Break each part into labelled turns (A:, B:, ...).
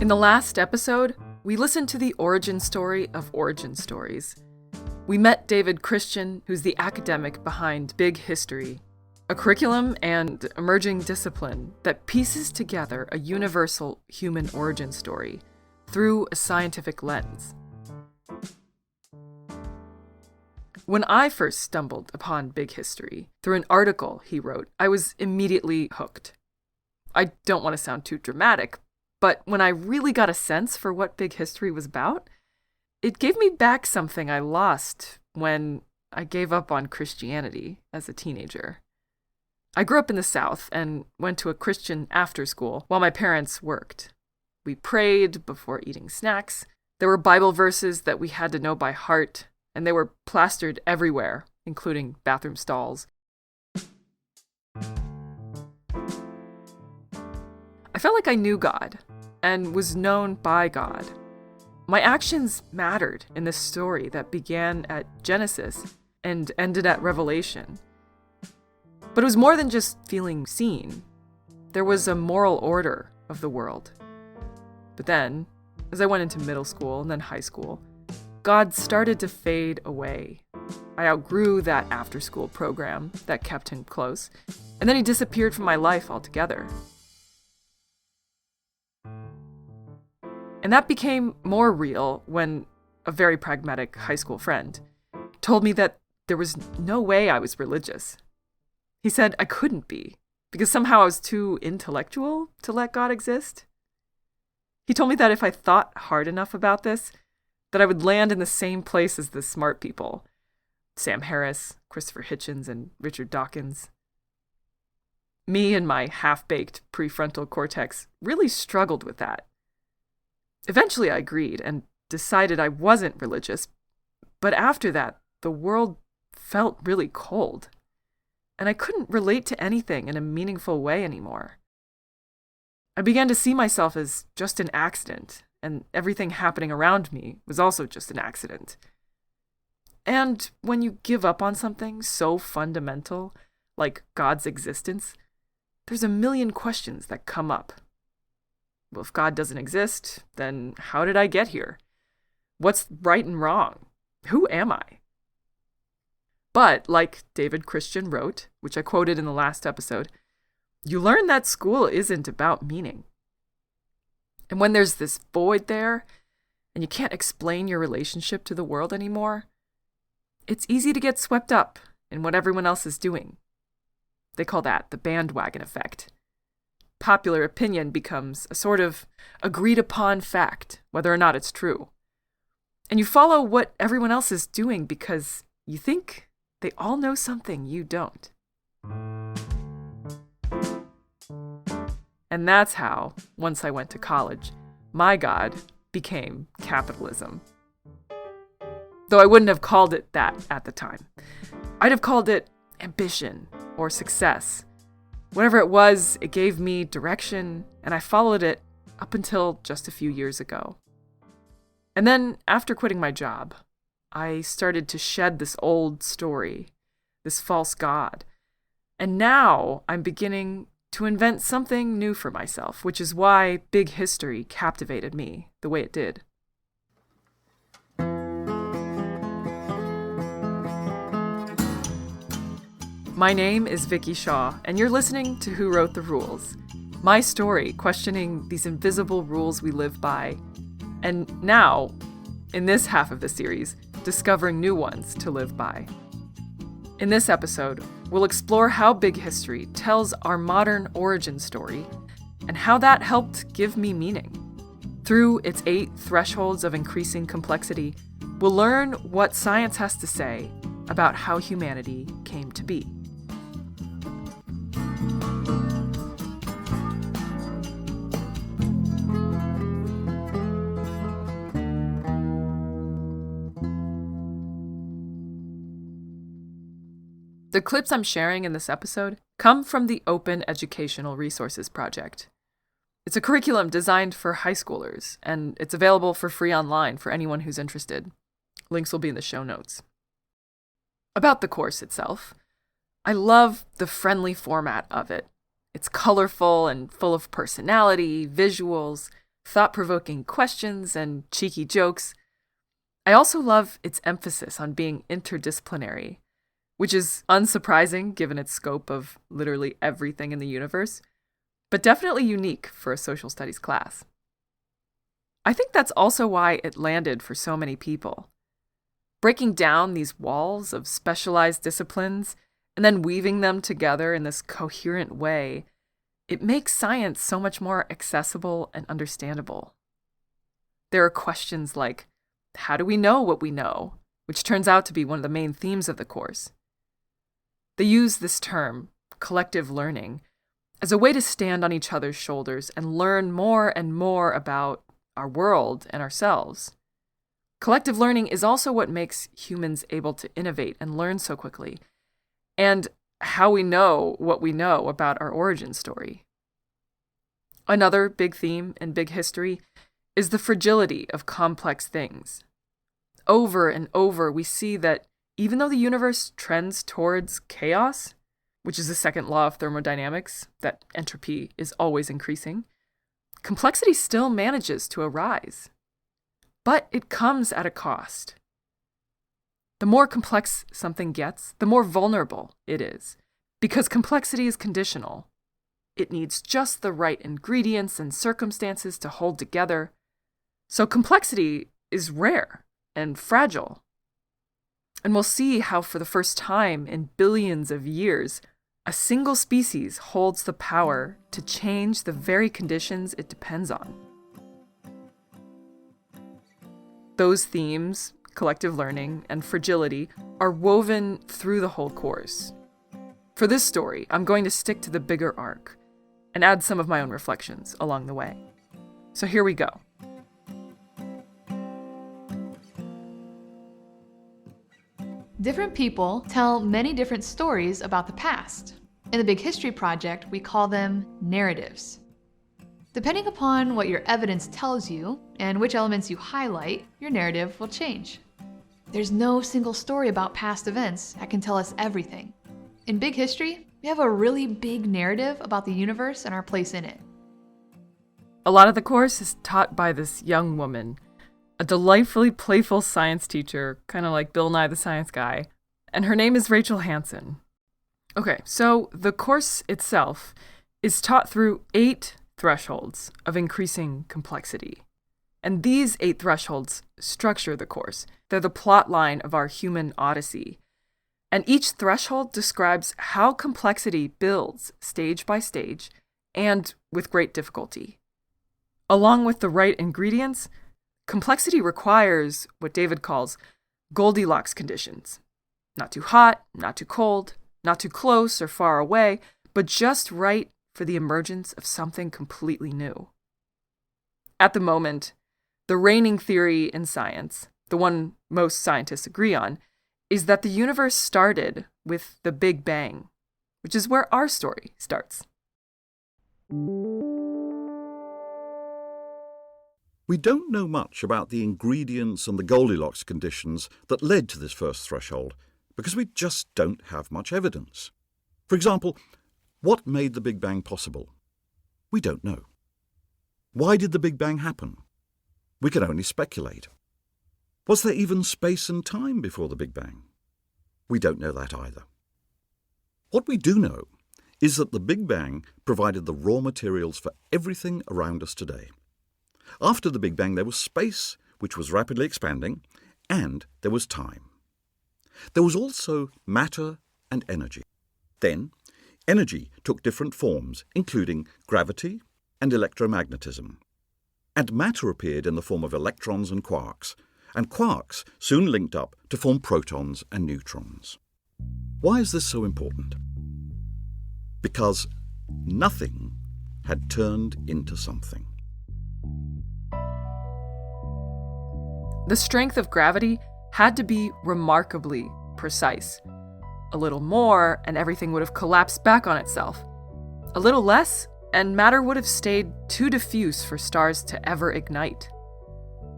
A: In the last episode, we listened to the origin story of origin stories. We met David Christian, who's the academic behind Big History, a curriculum and emerging discipline that pieces together a universal human origin story through a scientific lens. When I first stumbled upon Big History through an article he wrote, I was immediately hooked. I don't want to sound too dramatic, but when I really got a sense for what Big History was about, it gave me back something I lost when I gave up on Christianity as a teenager. I grew up in the South and went to a Christian after school while my parents worked. We prayed before eating snacks. There were Bible verses that we had to know by heart, and they were plastered everywhere, including bathroom stalls. I felt like I knew God and was known by God. My actions mattered in this story that began at Genesis and ended at Revelation. But it was more than just feeling seen. There was a moral order of the world. But then, as I went into middle school and then high school, God started to fade away. I outgrew that after-school program that kept him close, and then he disappeared from my life altogether. And that became more real when a very pragmatic high school friend told me that there was no way I was religious. He said I couldn't be, because somehow I was too intellectual to let God exist. He told me that if I thought hard enough about this, that I would land in the same place as the smart people. Sam Harris, Christopher Hitchens, and Richard Dawkins. Me and my half-baked prefrontal cortex really struggled with that. Eventually I agreed and decided I wasn't religious, but after that, the world felt really cold, and I couldn't relate to anything in a meaningful way anymore. I began to see myself as just an accident, and everything happening around me was also just an accident. And when you give up on something so fundamental, like God's existence, there's a million questions that come up. Well, if God doesn't exist, then how did I get here? What's right and wrong? Who am I? But, like David Christian wrote, which I quoted in the last episode, you learn that school isn't about meaning. And when there's this void there, and you can't explain your relationship to the world anymore, it's easy to get swept up in what everyone else is doing. They call that the bandwagon effect. Popular opinion becomes a sort of agreed-upon fact, whether or not it's true. And you follow what everyone else is doing because you think they all know something you don't. And that's how, once I went to college, my God became capitalism. Though I wouldn't have called it that at the time. I'd have called it ambition or success. Whatever it was, it gave me direction, and I followed it up until just a few years ago. And then, after quitting my job, I started to shed this old story, this false god. And now I'm beginning to invent something new for myself, which is why Big History captivated me the way it did. My name is Vicky Shaw, and you're listening to Who Wrote the Rules? My story questioning these invisible rules we live by, and now, in this half of the series, discovering new ones to live by. In this episode, we'll explore how Big History tells our modern origin story and how that helped give me meaning. Through its 8 thresholds of increasing complexity, we'll learn what science has to say about how humanity came to be. The clips I'm sharing in this episode come from the Open Educational Resources Project. It's a curriculum designed for high schoolers, and it's available for free online for anyone who's interested. Links will be in the show notes. About the course itself, I love the friendly format of it. It's colorful and full of personality, visuals, thought-provoking questions and cheeky jokes. I also love its emphasis on being interdisciplinary, which is unsurprising given its scope of literally everything in the universe, but definitely unique for a social studies class. I think that's also why it landed for so many people. Breaking down these walls of specialized disciplines and then weaving them together in this coherent way, it makes science so much more accessible and understandable. There are questions like, how do we know what we know? Which turns out to be one of the main themes of the course. They use this term, collective learning, as a way to stand on each other's shoulders and learn more and more about our world and ourselves. Collective learning is also what makes humans able to innovate and learn so quickly, and how we know what we know about our origin story. Another big theme in big history is the fragility of complex things. Over and over, we see that even though the universe trends towards chaos, which is the second law of thermodynamics, that entropy is always increasing, complexity still manages to arise. But it comes at a cost. The more complex something gets, the more vulnerable it is, because complexity is conditional. It needs just the right ingredients and circumstances to hold together. So complexity is rare and fragile. And we'll see how for the first time in billions of years, a single species holds the power to change the very conditions it depends on. Those themes, collective learning and fragility, are woven through the whole course. For this story, I'm going to stick to the bigger arc and add some of my own reflections along the way. So here we go.
B: Different people tell many different stories about the past. In the Big History Project, we call them narratives. Depending upon what your evidence tells you and which elements you highlight, your narrative will change. There's no single story about past events that can tell us everything. In Big History, we have a really big narrative about the universe and our place in it.
A: A lot of the course is taught by this young woman, a delightfully playful science teacher, kind of like Bill Nye the Science Guy, and her name is Rachel Hansen. Okay, so the course itself is taught through 8 thresholds of increasing complexity. And these 8 thresholds structure the course. They're the plot line of our human odyssey. And each threshold describes how complexity builds stage by stage and with great difficulty. Along with the right ingredients, complexity requires what David calls Goldilocks conditions. Not too hot, not too cold, not too close or far away, but just right for the emergence of something completely new. At the moment, the reigning theory in science, the one most scientists agree on, is that the universe started with the Big Bang, which is where our story starts.
C: We don't know much about the ingredients and the Goldilocks conditions that led to this first threshold because we just don't have much evidence. For example, what made the Big Bang possible? We don't know. Why did the Big Bang happen? We can only speculate. Was there even space and time before the Big Bang? We don't know that either. What we do know is that the Big Bang provided the raw materials for everything around us today. After the Big Bang, there was space, which was rapidly expanding, and there was time. There was also matter and energy. Then, energy took different forms, including gravity and electromagnetism. And matter appeared in the form of electrons and quarks soon linked up to form protons and neutrons. Why is this so important? Because nothing had turned into something.
A: The strength of gravity had to be remarkably precise. A little more, and everything would have collapsed back on itself. A little less, and matter would have stayed too diffuse for stars to ever ignite.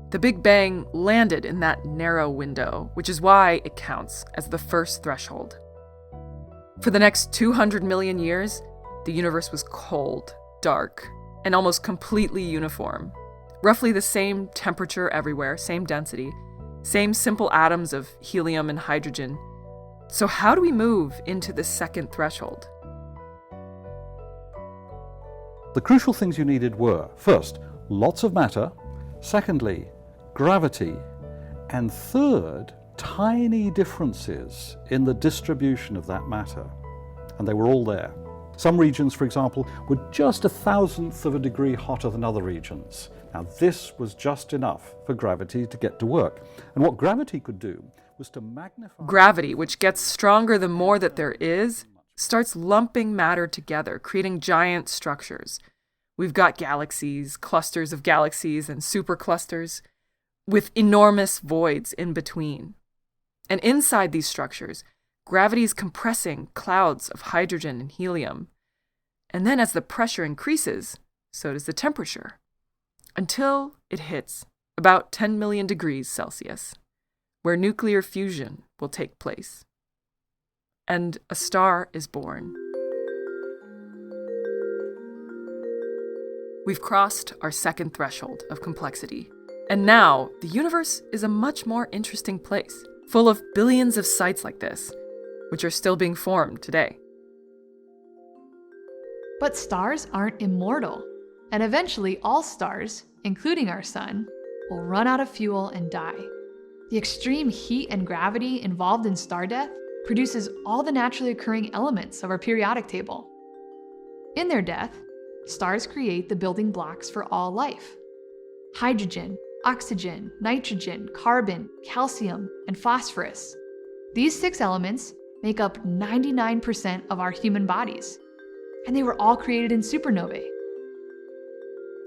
A: The Big Bang landed in that narrow window, which is why it counts as the first threshold. For the next 200 million years, the universe was cold, dark, and almost completely uniform. Roughly the same temperature everywhere, same density, same simple atoms of helium and hydrogen. So how do we move into the second threshold?
C: The crucial things you needed were, first, lots of matter, secondly, gravity, and third, tiny differences in the distribution of that matter. And they were all there. Some regions, for example, were just 1,000th of a degree hotter than other regions. Now, this was just enough for gravity to get to work. And what gravity could do was to magnify...
A: Gravity, which gets stronger the more that there is, starts lumping matter together, creating giant structures. We've got galaxies, clusters of galaxies, and superclusters, with enormous voids in between. And inside these structures, gravity is compressing clouds of hydrogen and helium. And then as the pressure increases, so does the temperature, until it hits about 10 million degrees Celsius, where nuclear fusion will take place. And a star is born. We've crossed our second threshold of complexity. And now, the universe is a much more interesting place, full of billions of sites like this, which are still being formed today.
B: But stars aren't immortal, and eventually all stars, including our sun, will run out of fuel and die. The extreme heat and gravity involved in star death produces all the naturally occurring elements of our periodic table. In their death, stars create the building blocks for all life: hydrogen, oxygen, nitrogen, carbon, calcium, and phosphorus. These 6 elements make up 99% of our human bodies, and they were all created in supernovae.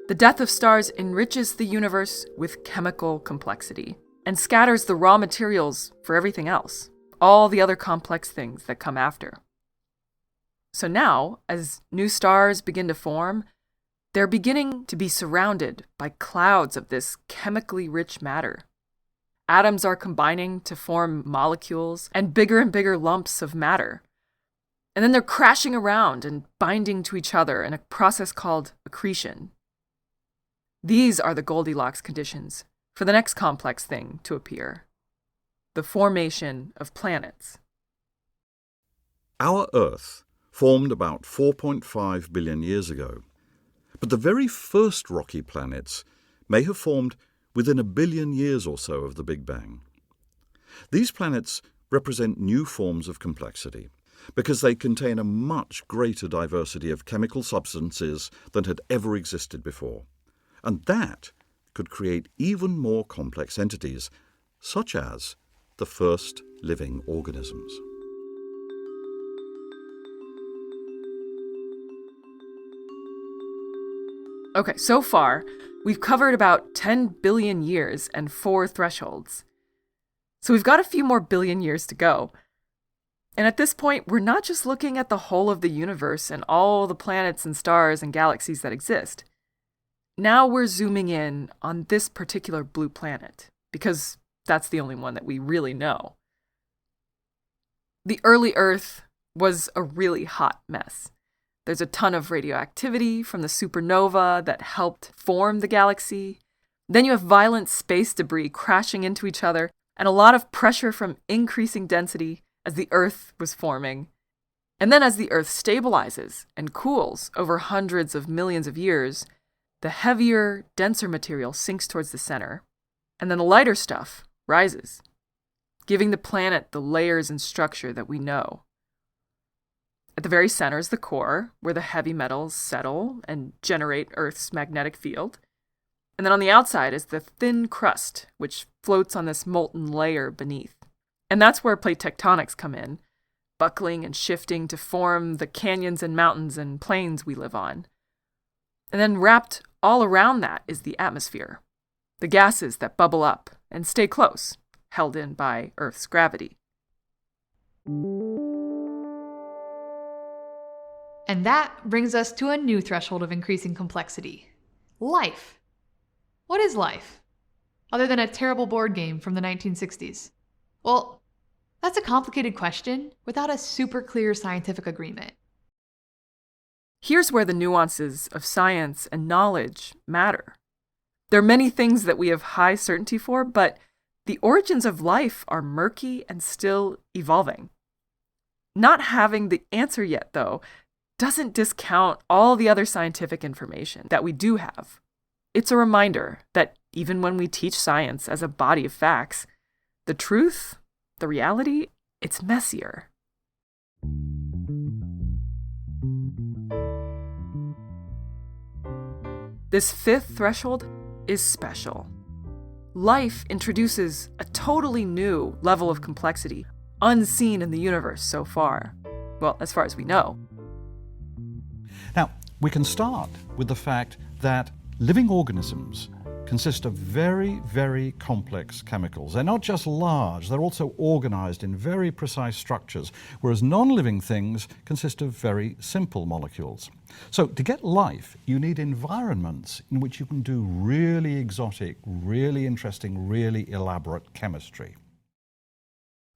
A: The death of stars enriches the universe with chemical complexity and scatters the raw materials for everything else, all the other complex things that come after. So now, as new stars begin to form, they're beginning to be surrounded by clouds of this chemically rich matter. Atoms are combining to form molecules and bigger lumps of matter. And then they're crashing around and binding to each other in a process called accretion. These are the Goldilocks conditions for the next complex thing to appear: the formation of planets.
C: Our Earth formed about 4.5 billion years ago. But the very first rocky planets may have formed within 1 billion years or so of the Big Bang. These planets represent new forms of complexity because they contain a much greater diversity of chemical substances than had ever existed before. And that could create even more complex entities, such as the first living organisms.
A: Okay, so far, we've covered about 10 billion years and 4 thresholds. So we've got a few more billion years to go. And at this point, we're not just looking at the whole of the universe and all the planets and stars and galaxies that exist. Now we're zooming in on this particular blue planet, because that's the only one that we really know. The early Earth was a really hot mess. There's a ton of radioactivity from the supernova that helped form the galaxy. Then you have violent space debris crashing into each other, and a lot of pressure from increasing density as the Earth was forming. And then as the Earth stabilizes and cools over hundreds of millions of years, the heavier, denser material sinks towards the center, and then the lighter stuff rises, giving the planet the layers and structure that we know. At the very center is the core, where the heavy metals settle and generate Earth's magnetic field. And then on the outside is the thin crust, which floats on this molten layer beneath. And that's where plate tectonics come in, buckling and shifting to form the canyons and mountains and plains we live on. And then wrapped all around that is the atmosphere, the gases that bubble up and stay close, held in by Earth's gravity.
B: And that brings us to a new threshold of increasing complexity: life. What is life, other than a terrible board game from the 1960s? Well, that's a complicated question without a super clear scientific agreement.
A: Here's where the nuances of science and knowledge matter. There are many things that we have high certainty for, but the origins of life are murky and still evolving. Not having the answer yet, though, doesn't discount all the other scientific information that we do have. It's a reminder that even when we teach science as a body of facts, the truth, the reality, it's messier. This fifth threshold is special. Life introduces a totally new level of complexity, unseen in the universe so far. Well, as far as we know.
C: Now, we can start with the fact that living organisms consist of very, very complex chemicals. They're not just large, they're also organized in very precise structures, whereas non-living things consist of very simple molecules. So to get life, you need environments in which you can do really exotic, really interesting, really elaborate chemistry.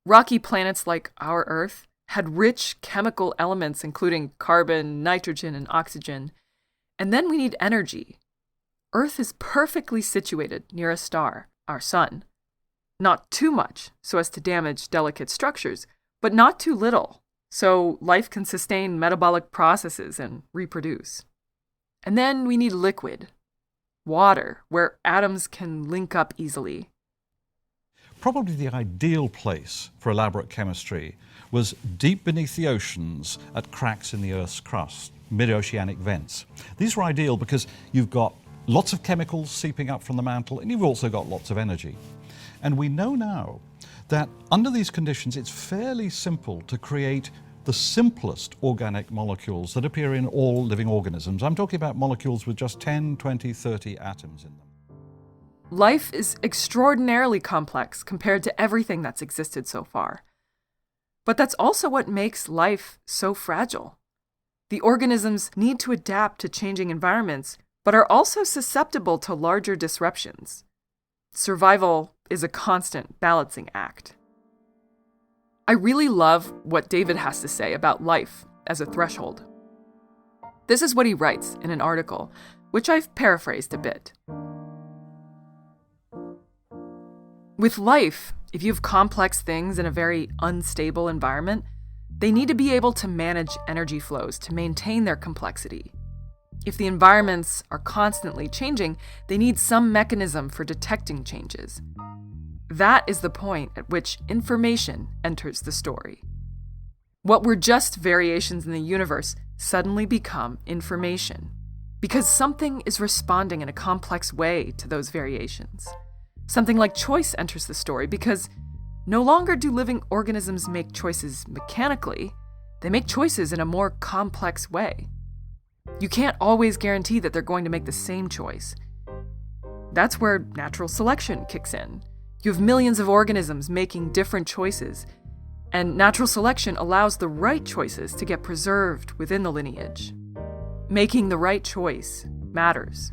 A: Rocky planets like our Earth had rich chemical elements including carbon, nitrogen, and oxygen. And then we need energy. Earth is perfectly situated near a star, our sun. Not too much, so as to damage delicate structures, but not too little, so life can sustain metabolic processes and reproduce. And then we need liquid, water, where atoms can link up easily.
C: Probably the ideal place for elaborate chemistry was deep beneath the oceans at cracks in the Earth's crust, mid-oceanic vents. These were ideal because you've got lots of chemicals seeping up from the mantle, and you've also got lots of energy. And we know now that under these conditions, it's fairly simple to create the simplest organic molecules that appear in all living organisms. I'm talking about molecules with just 10, 20, 30 atoms in them.
A: Life is extraordinarily complex compared to everything that's existed so far. But that's also what makes life so fragile. The organisms need to adapt to changing environments, but are also susceptible to larger disruptions. Survival is a constant balancing act. I really love what David has to say about life as a threshold. This is what he writes in an article, which I've paraphrased a bit. With life, if you have complex things in a very unstable environment, they need to be able to manage energy flows to maintain their complexity. If the environments are constantly changing, they need some mechanism for detecting changes. That is the point at which information enters the story. What were just variations in the universe suddenly become information, because something is responding in a complex way to those variations. Something like choice enters the story because no longer do living organisms make choices mechanically, they make choices in a more complex way. You can't always guarantee that they're going to make the same choice. That's where natural selection kicks in. You have millions of organisms making different choices, and natural selection allows the right choices to get preserved within the lineage. Making the right choice matters.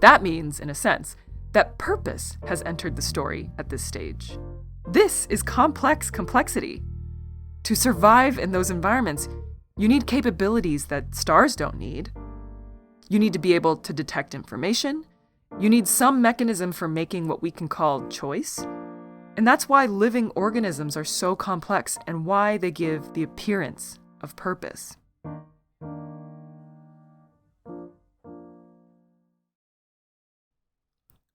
A: That means, in a sense, that purpose has entered the story at this stage. This is complex complexity. To survive in those environments, you need capabilities that stars don't need. You need to be able to detect information. You need some mechanism for making what we can call choice. And that's why living organisms are so complex and why they give the appearance of purpose.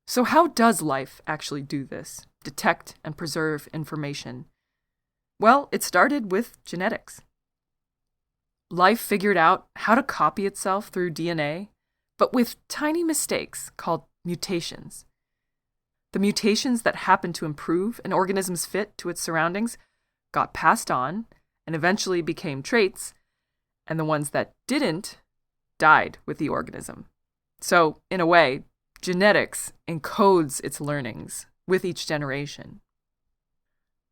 A: So how does life actually do this? Detect and preserve information? Well, it started with genetics. Life figured out how to copy itself through DNA, but with tiny mistakes called mutations. The mutations that happen to improve an organism's fit to its surroundings got passed on and eventually became traits, and the ones that didn't died with the organism. So, in a way, genetics encodes its learnings with each generation.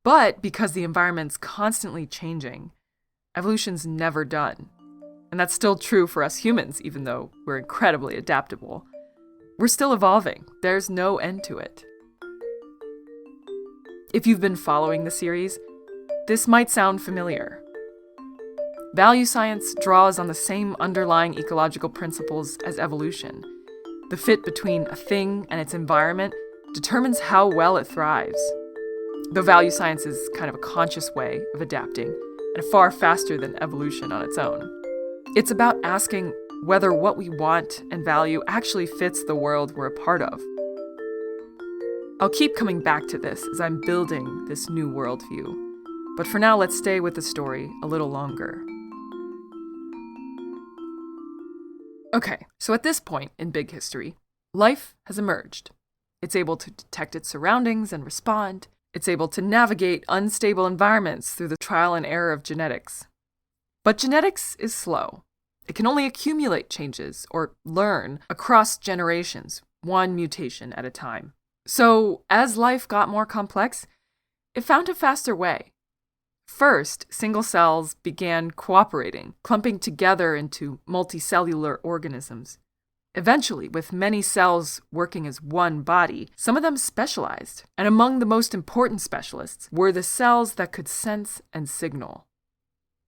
A: But because the environment's constantly changing, evolution's never done. And that's still true for us humans, even though we're incredibly adaptable. We're still evolving. There's no end to it. If you've been following the series, this might sound familiar. Value science draws on the same underlying ecological principles as evolution. The fit between a thing and its environment determines how well it thrives. Though value science is kind of a conscious way of adapting, and far faster than evolution on its own. It's about asking whether what we want and value actually fits the world we're a part of. I'll keep coming back to this as I'm building this new worldview, but for now let's stay with the story a little longer. Okay, so at this point in big history, life has emerged. It's able to detect its surroundings and respond. It's able to navigate unstable environments through the trial and error of genetics. But genetics is slow. It can only accumulate changes or learn across generations, one mutation at a time. So as life got more complex, it found a faster way. First, single cells began cooperating, clumping together into multicellular organisms. Eventually, with many cells working as one body, some of them specialized. And among the most important specialists were the cells that could sense and signal.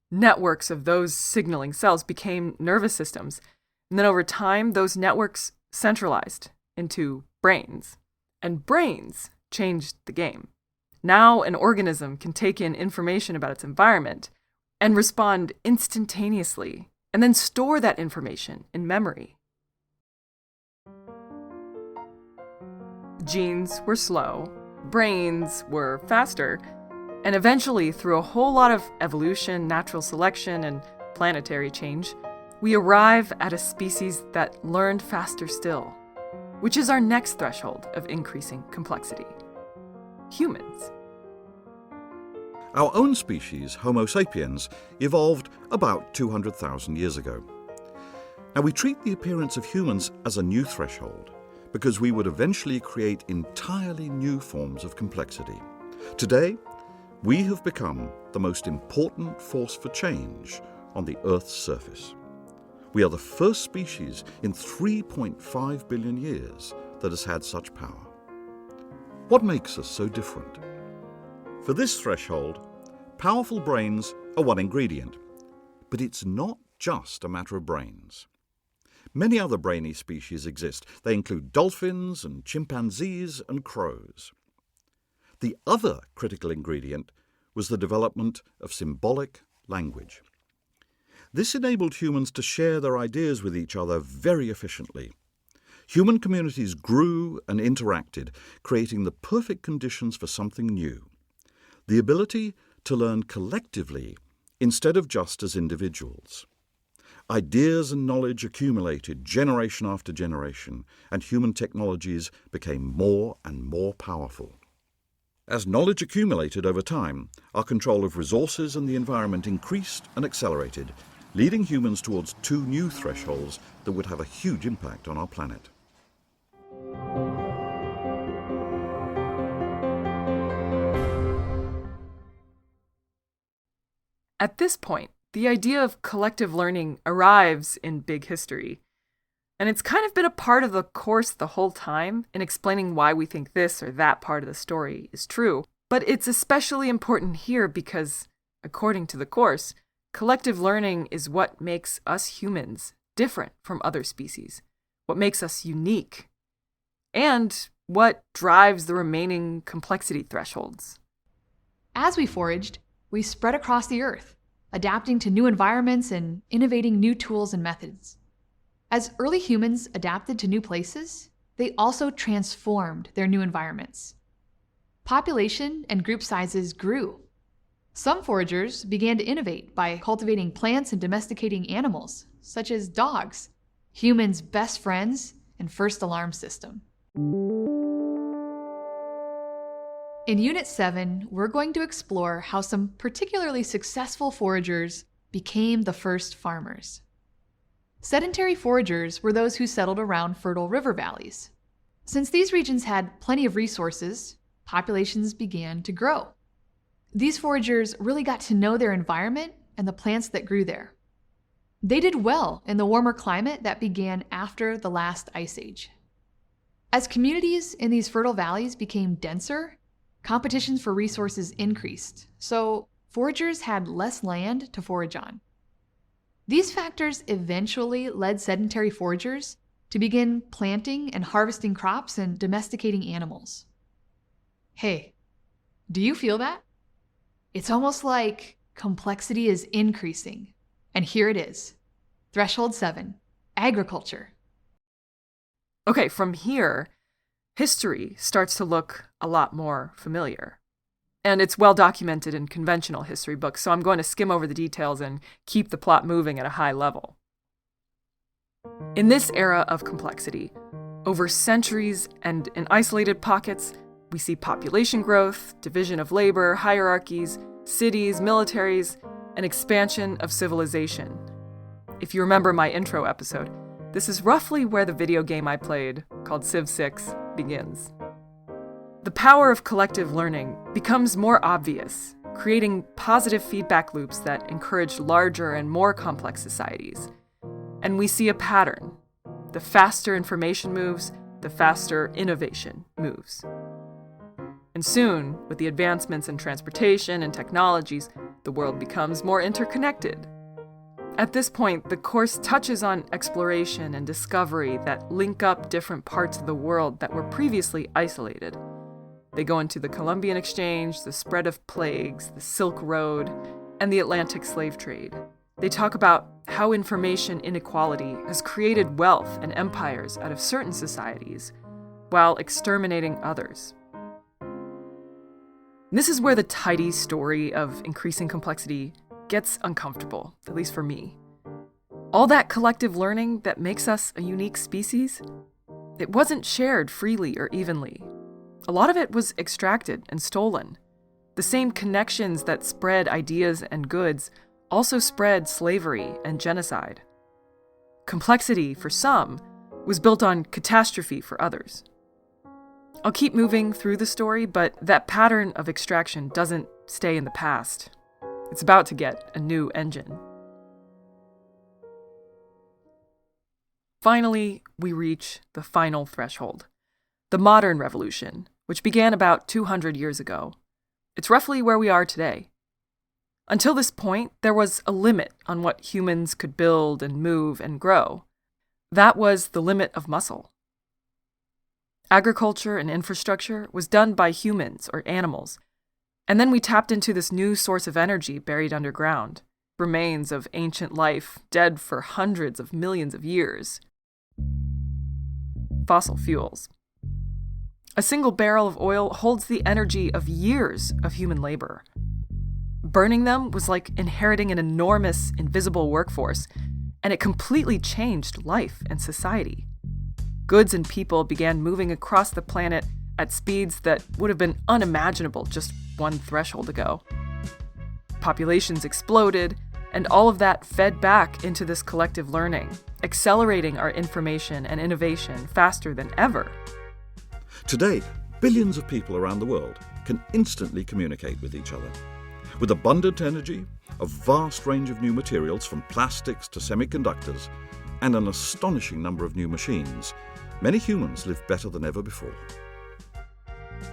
A: Networks of those signaling cells became nervous systems. And then over time, those networks centralized into brains. And brains changed the game. Now an organism can take in information about its environment and respond instantaneously, and then store that information in memory. Genes were slow, brains were faster, and eventually, through a whole lot of evolution, natural selection, and planetary change, we arrive at a species that learned faster still, which is our next threshold of increasing complexity: humans.
C: Our own species, Homo sapiens, evolved about 200,000 years ago. Now, we treat the appearance of humans as a new threshold because we would eventually create entirely new forms of complexity. Today, we have become the most important force for change on the Earth's surface. We are the first species in 3.5 billion years that has had such power. What makes us so different? For this threshold, powerful brains are one ingredient, but it's not just a matter of brains. Many other brainy species exist. They include dolphins and chimpanzees and crows. The other critical ingredient was the development of symbolic language. This enabled humans to share their ideas with each other very efficiently. Human communities grew and interacted, creating the perfect conditions for something new: the ability to learn collectively instead of just as individuals. Ideas and knowledge accumulated generation after generation, and human technologies became more and more powerful. As knowledge accumulated over time, our control of resources and the environment increased and accelerated, leading humans towards two new thresholds that would have a huge impact on our planet.
A: At this point, the idea of collective learning arrives in big history. And it's kind of been a part of the course the whole time in explaining why we think this or that part of the story is true. But it's especially important here because, according to the course, collective learning is what makes us humans different from other species, what makes us unique, and what drives the remaining complexity thresholds.
B: As we foraged, we spread across the Earth, adapting to new environments and innovating new tools and methods. As early humans adapted to new places, they also transformed their new environments. Population and group sizes grew. Some foragers began to innovate by cultivating plants and domesticating animals, such as dogs, humans' best friends and first alarm system. In Unit 7, we're going to explore how some particularly successful foragers became the first farmers. Sedentary foragers were those who settled around fertile river valleys. Since these regions had plenty of resources, populations began to grow. These foragers really got to know their environment and the plants that grew there. They did well in the warmer climate that began after the last ice age. As communities in these fertile valleys became denser, competitions for resources increased, so foragers had less land to forage on. These factors eventually led sedentary foragers to begin planting and harvesting crops and domesticating animals. Hey, do you feel that? It's almost like complexity is increasing. And here it is. Threshold 7, agriculture.
A: Okay, from here, history starts to look a lot more familiar. And it's well documented in conventional history books, so I'm going to skim over the details and keep the plot moving at a high level. In this era of complexity, over centuries and in isolated pockets, we see population growth, division of labor, hierarchies, cities, militaries, and expansion of civilization. If you remember my intro episode, this is roughly where the video game I played, called Civ 6, begins. The power of collective learning becomes more obvious, creating positive feedback loops that encourage larger and more complex societies. And we see a pattern. The faster information moves, the faster innovation moves. And soon, with the advancements in transportation and technologies, the world becomes more interconnected. At this point, the course touches on exploration and discovery that link up different parts of the world that were previously isolated. They go into the Columbian Exchange, the spread of plagues, the Silk Road, and the Atlantic slave trade. They talk about how information inequality has created wealth and empires out of certain societies, while exterminating others. This is where the tidy story of increasing complexity gets uncomfortable, at least for me. All that collective learning that makes us a unique species, it wasn't shared freely or evenly. A lot of it was extracted and stolen. The same connections that spread ideas and goods also spread slavery and genocide. Complexity, for some, was built on catastrophe for others. I'll keep moving through the story, but that pattern of extraction doesn't stay in the past. It's about to get a new engine. Finally, we reach the final threshold, the modern revolution, which began about 200 years ago. It's roughly where we are today. Until this point, there was a limit on what humans could build and move and grow. That was the limit of muscle. Agriculture and infrastructure was done by humans or animals, and then we tapped into this new source of energy buried underground, remains of ancient life dead for hundreds of millions of years. Fossil fuels. A single barrel of oil holds the energy of years of human labor. Burning them was like inheriting an enormous, invisible workforce, and it completely changed life and society. Goods and people began moving across the planet at speeds that would have been unimaginable just one threshold ago. Populations exploded, and all of that fed back into this collective learning, accelerating our information and innovation faster than ever.
C: Today, billions of people around the world can instantly communicate with each other. With abundant energy, a vast range of new materials from plastics to semiconductors, and an astonishing number of new machines, many humans live better than ever before.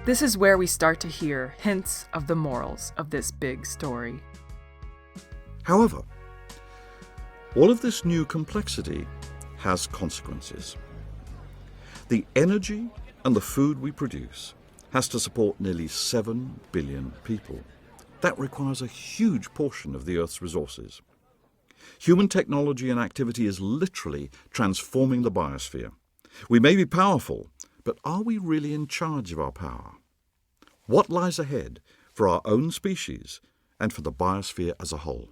A: This is where we start to hear hints of the morals of this big story.
C: However, all of this new complexity has consequences. The energy and the food we produce has to support nearly 7 billion people. That requires a huge portion of the Earth's resources. Human technology and activity is literally transforming the biosphere. We may be powerful, but are we really in charge of our power? What lies ahead for our own species and for the biosphere as a whole?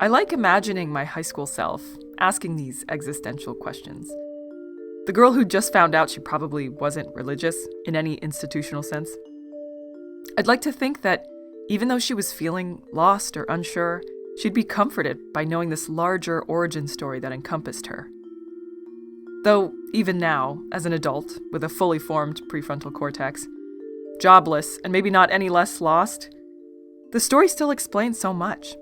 A: I like imagining my high school self asking these existential questions. The girl who just found out she probably wasn't religious in any institutional sense. I'd like to think that even though she was feeling lost or unsure, she'd be comforted by knowing this larger origin story that encompassed her. Though, even now, as an adult with a fully formed prefrontal cortex, jobless and maybe not any less lost, the story still explains so much.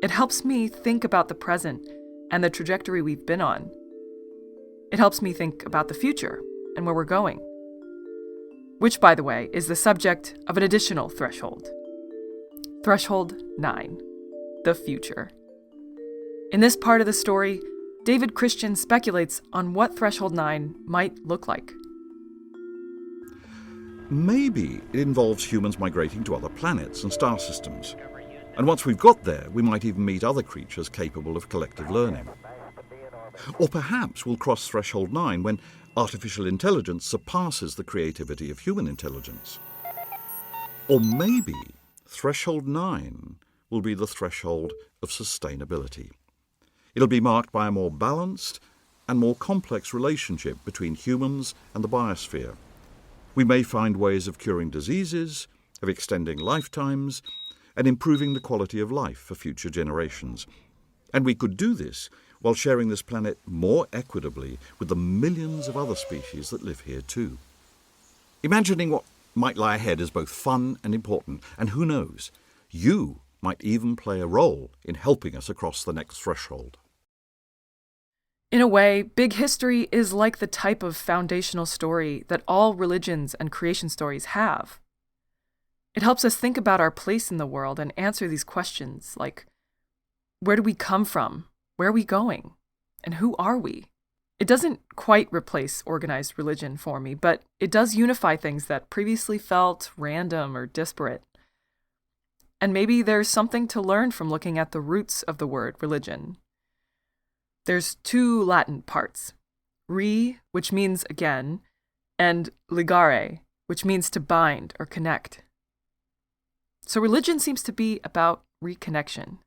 A: It helps me think about the present and the trajectory we've been on. It helps me think about the future and where we're going. Which, by the way, is the subject of an additional threshold. Threshold 9. the future. In this part of the story, David Christian speculates on what Threshold 9 might look like.
C: Maybe it involves humans migrating to other planets and star systems. And once we've got there, we might even meet other creatures capable of collective learning. Or perhaps we'll cross Threshold 9 when artificial intelligence surpasses the creativity of human intelligence. Or maybe Threshold 9 will be the threshold of sustainability. It'll be marked by a more balanced and more complex relationship between humans and the biosphere. We may find ways of curing diseases, of extending lifetimes, and improving the quality of life for future generations. And we could do this while sharing this planet more equitably with the millions of other species that live here too. Imagining what might lie ahead is both fun and important, and who knows, you might even play a role in helping us across the next threshold.
A: In a way, Big History is like the type of foundational story that all religions and creation stories have. It helps us think about our place in the world and answer these questions like, where do we come from? Where are we going? And who are we? It doesn't quite replace organized religion for me, but it does unify things that previously felt random or disparate. And maybe there's something to learn from looking at the roots of the word religion. There's two Latin parts, re, which means again, and ligare, which means to bind or connect. So religion seems to be about reconnection.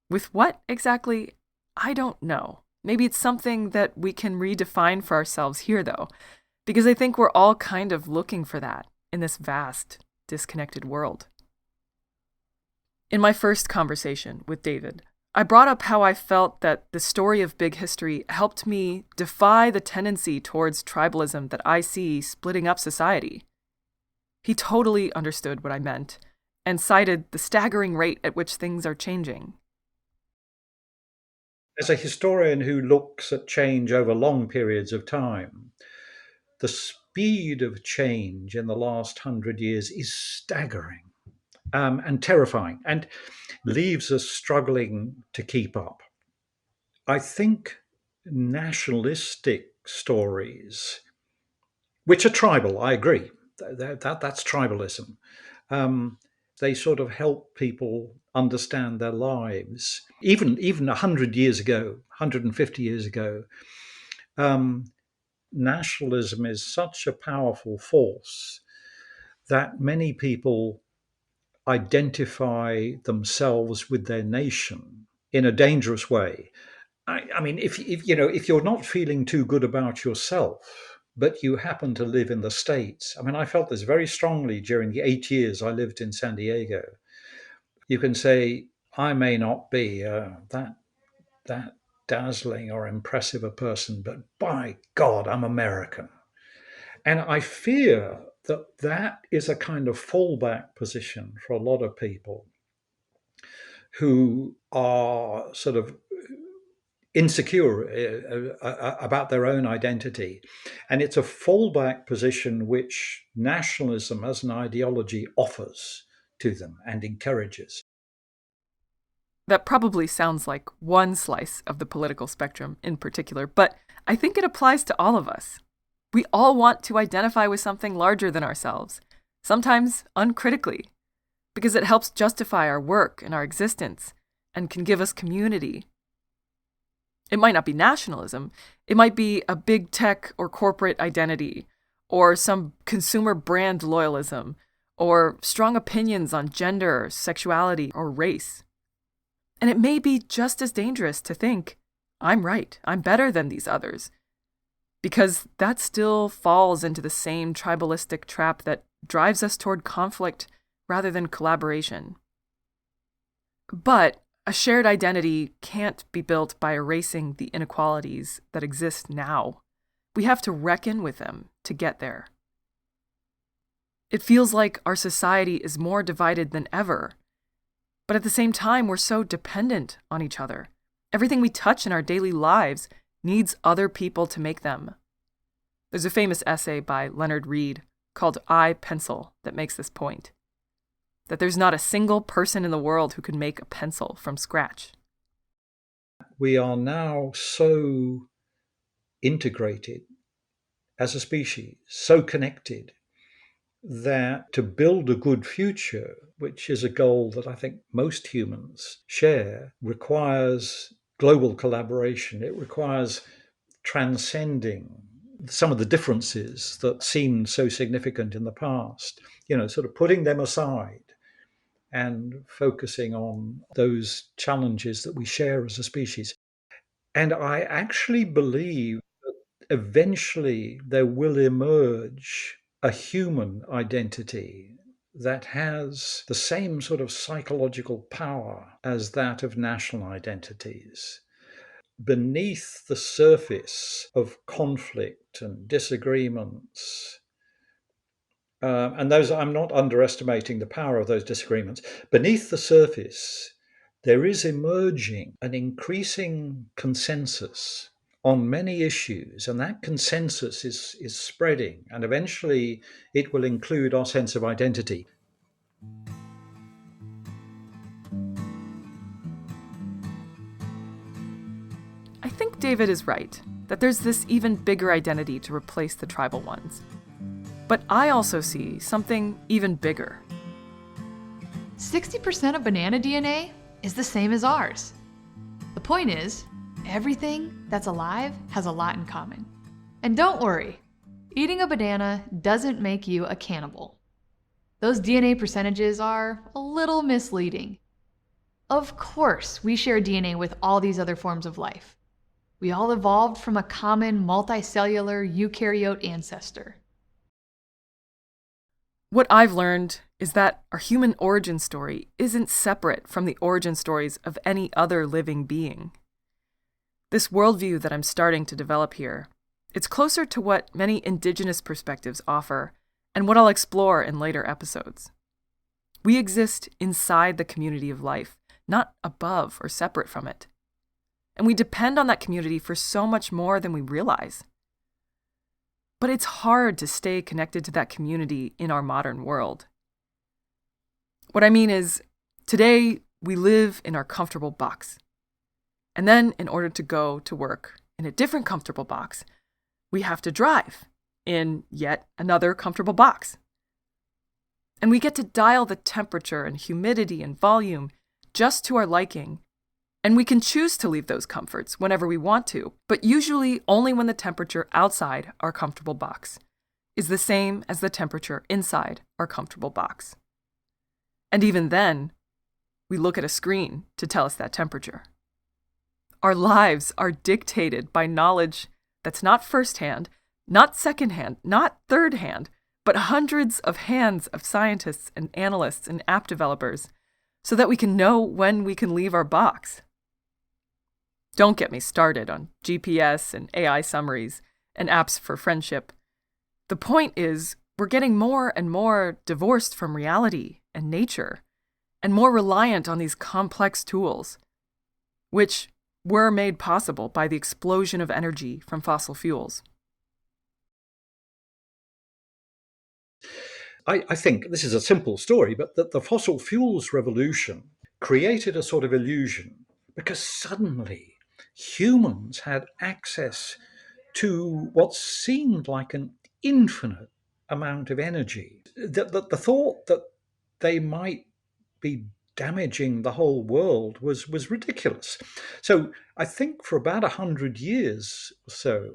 A: With what exactly? I don't know. Maybe it's something that we can redefine for ourselves here, though, because I think we're all kind of looking for that in this vast, disconnected world. In my first conversation with David, I brought up how I felt that the story of Big History helped me defy the tendency towards tribalism that I see splitting up society. He totally understood what I meant and cited the staggering rate at which things are changing.
D: As a historian who looks at change over long periods of time, the speed of change in the last 100 years is staggering and terrifying and leaves us struggling to keep up. I think nationalistic stories, which are tribal, I agree, that's tribalism. They sort of help people understand their lives. Even 100 years ago, 150 years ago, nationalism is such a powerful force that many people identify themselves with their nation in a dangerous way. I mean, if you're not feeling too good about yourself, but you happen to live in the States. I mean, I felt this very strongly during the 8 years I lived in San Diego. You can say, I may not be that dazzling or impressive a person, but by God, I'm American. And I fear that is a kind of fallback position for a lot of people who are sort of insecure about their own identity. And it's a fallback position which nationalism as an ideology offers to them and encourages.
A: That probably sounds like one slice of the political spectrum in particular, but I think it applies to all of us. We all want to identify with something larger than ourselves, sometimes uncritically, because it helps justify our work and our existence and can give us community. It might not be nationalism. It might be a big tech or corporate identity, or some consumer brand loyalism, or strong opinions on gender, sexuality, or race. And it may be just as dangerous to think, I'm right, I'm better than these others, because that still falls into the same tribalistic trap that drives us toward conflict rather than collaboration. But a shared identity can't be built by erasing the inequalities that exist now. We have to reckon with them to get there. It feels like our society is more divided than ever. But at the same time, we're so dependent on each other. Everything we touch in our daily lives needs other people to make them. There's a famous essay by Leonard Read called I, Pencil that makes this point. that there's not a single person in the world who can make a pencil from scratch.
D: We are now so integrated as a species, so connected, that to build a good future, which is a goal that I think most humans share, requires global collaboration. It requires transcending some of the differences that seemed so significant in the past, sort of putting them aside and focusing on those challenges that we share as a species. And I actually believe that eventually there will emerge a human identity that has the same sort of psychological power as that of national identities. Beneath the surface of conflict and disagreements, and those, I'm not underestimating the power of those disagreements. Beneath the surface, there is emerging an increasing consensus on many issues, and that consensus is spreading, and eventually it will include our sense of identity.
A: I think David is right, that there's this even bigger identity to replace the tribal ones. But I also see something even bigger.
B: 60% of banana DNA is the same as ours. The point is, everything that's alive has a lot in common. And don't worry, eating a banana doesn't make you a cannibal. Those DNA percentages are a little misleading. Of course, we share DNA with all these other forms of life. We all evolved from a common multicellular eukaryote ancestor.
A: What I've learned is that our human origin story isn't separate from the origin stories of any other living being. This worldview that I'm starting to develop here, it's closer to what many indigenous perspectives offer and what I'll explore in later episodes. We exist inside the community of life, not above or separate from it. And we depend on that community for so much more than we realize. But it's hard to stay connected to that community in our modern world. What I mean is, today we live in our comfortable box. And then, in order to go to work in a different comfortable box, we have to drive in yet another comfortable box. And we get to dial the temperature and humidity and volume just to our liking. And we can choose to leave those comforts whenever we want to, but usually only when the temperature outside our comfortable box is the same as the temperature inside our comfortable box. And even then, we look at a screen to tell us that temperature. Our lives are dictated by knowledge that's not firsthand, not secondhand, not thirdhand, but hundreds of hands of scientists and analysts and app developers so that we can know when we can leave our box. Don't get me started on GPS and AI summaries and apps for friendship. The point is, we're getting more and more divorced from reality and nature, and more reliant on these complex tools, which were made possible by the explosion of energy from fossil fuels.
D: I think this is a simple story, but that the fossil fuels revolution created a sort of illusion because suddenly humans had access to what seemed like an infinite amount of energy. The thought that they might be damaging the whole world was ridiculous. So I think for about 100 years or so,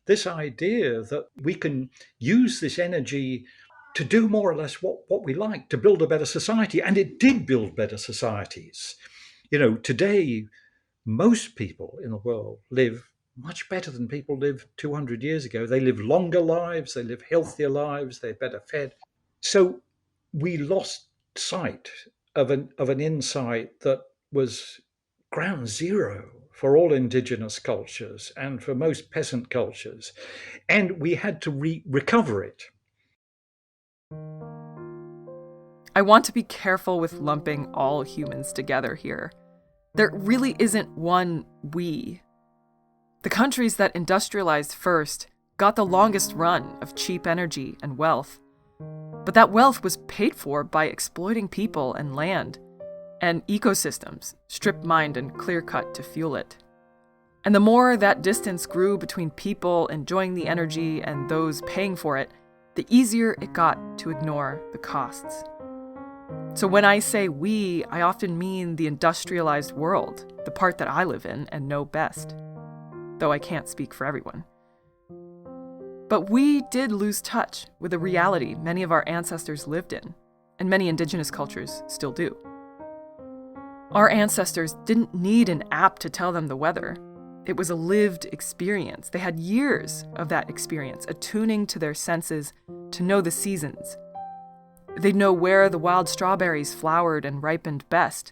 D: this idea that we can use this energy to do more or less what we like, to build a better society, and it did build better societies. Today, most people in the world live much better than people lived 200 years ago. They live longer lives, they live healthier lives, they're better fed. So we lost sight of an insight that was ground zero for all indigenous cultures and for most peasant cultures. And we had to recover it.
A: I want to be careful with lumping all humans together here. There really isn't one we. The countries that industrialized first got the longest run of cheap energy and wealth. But that wealth was paid for by exploiting people and land, and ecosystems, strip-mined and clear-cut to fuel it. And the more that distance grew between people enjoying the energy and those paying for it, the easier it got to ignore the costs. So when I say we, I often mean the industrialized world, the part that I live in and know best, though I can't speak for everyone. But we did lose touch with the reality many of our ancestors lived in, and many indigenous cultures still do. Our ancestors didn't need an app to tell them the weather. It was a lived experience. They had years of that experience, attuning to their senses to know the seasons. They'd know where the wild strawberries flowered and ripened best.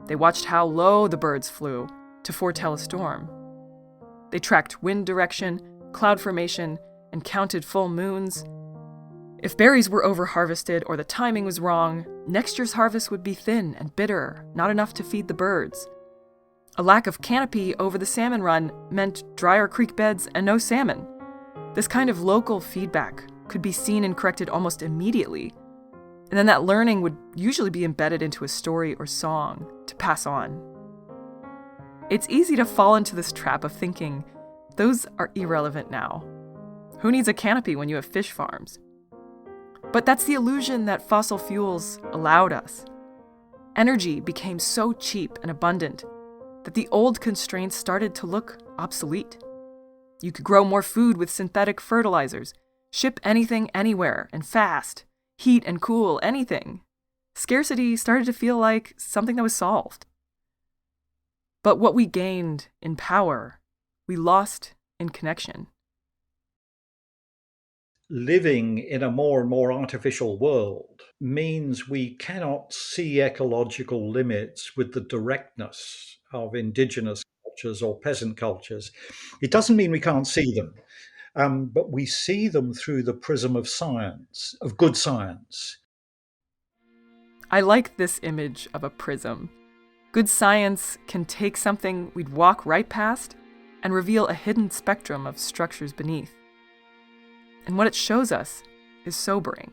A: They watched how low the birds flew to foretell a storm. They tracked wind direction, cloud formation, and counted full moons. If berries were over-harvested or the timing was wrong, next year's harvest would be thin and bitter, not enough to feed the birds. A lack of canopy over the salmon run meant drier creek beds and no salmon. This kind of local feedback could be seen and corrected almost immediately, and then that learning would usually be embedded into a story or song to pass on. It's easy to fall into this trap of thinking, those are irrelevant now. Who needs a canopy when you have fish farms? But that's the illusion that fossil fuels allowed us. Energy became so cheap and abundant that the old constraints started to look obsolete. You could grow more food with synthetic fertilizers, ship anything anywhere and fast, heat and cool anything. Scarcity started to feel like something that was solved. But what we gained in power, we lost in connection.
D: Living in a more and more artificial world means we cannot see ecological limits with the directness of indigenous cultures or peasant cultures. It doesn't mean we can't see them, but we see them through the prism of science, of good science.
A: I like this image of a prism. Good science can take something we'd walk right past and reveal a hidden spectrum of structures beneath. And what it shows us is sobering.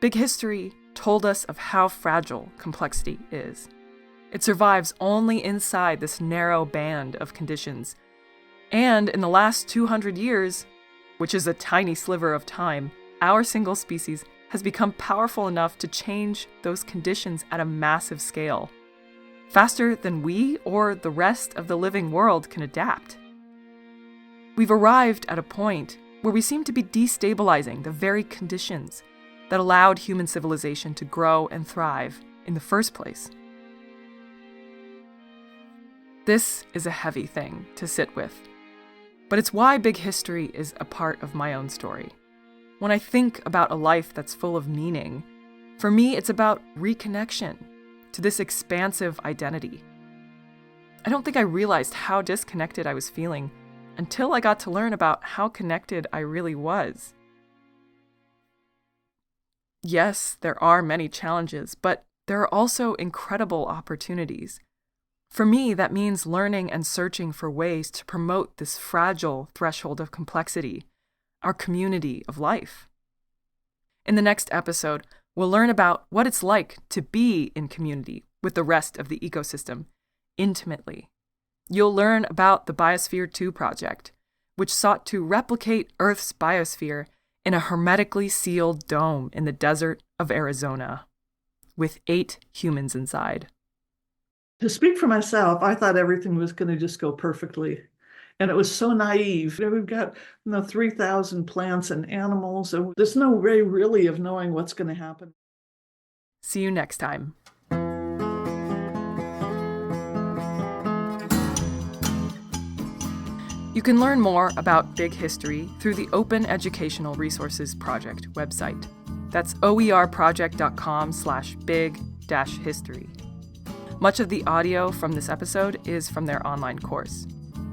A: Big History told us of how fragile complexity is. It survives only inside this narrow band of conditions. And in the last 200 years, which is a tiny sliver of time, our single species has become powerful enough to change those conditions at a massive scale, faster than we or the rest of the living world can adapt. We've arrived at a point where we seem to be destabilizing the very conditions that allowed human civilization to grow and thrive in the first place. This is a heavy thing to sit with, but it's why Big History is a part of my own story. When I think about a life that's full of meaning, for me it's about reconnection to this expansive identity. I don't think I realized how disconnected I was feeling until I got to learn about how connected I really was. Yes, there are many challenges, but there are also incredible opportunities. For me, that means learning and searching for ways to promote this fragile threshold of complexity, our community of life. In the next episode, we'll learn about what it's like to be in community with the rest of the ecosystem, intimately. You'll learn about the Biosphere 2 project, which sought to replicate Earth's biosphere in a hermetically sealed dome in the desert of Arizona, with 8 humans inside.
E: To speak for myself, I thought everything was going to just go perfectly. And it was so naive. We've got 3,000 plants and animals, and there's no way really of knowing what's going to happen.
A: See you next time. You can learn more about Big History through the Open Educational Resources Project website. That's oerproject.com/big-history. Much of the audio from this episode is from their online course.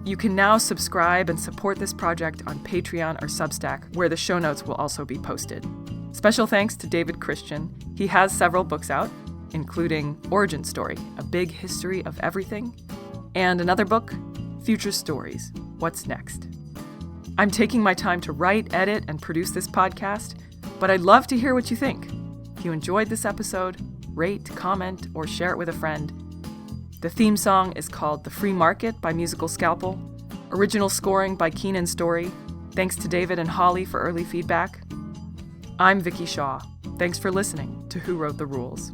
A: You can now subscribe and support this project on Patreon or Substack, where the show notes will also be posted. Special thanks to David Christian. He has several books out, including Origin Story, A Big History of Everything, and another book, Future Stories, What's Next? I'm taking my time to write, edit, and produce this podcast, But I'd love to hear what you think. If you enjoyed this episode, rate, comment, or share it with a friend. The theme song is called The Free Market by Musical Scalpel. Original scoring by Keenan Story. Thanks to David and Holly for early feedback. I'm Vicky Shaw. Thanks for listening to Who Wrote the Rules.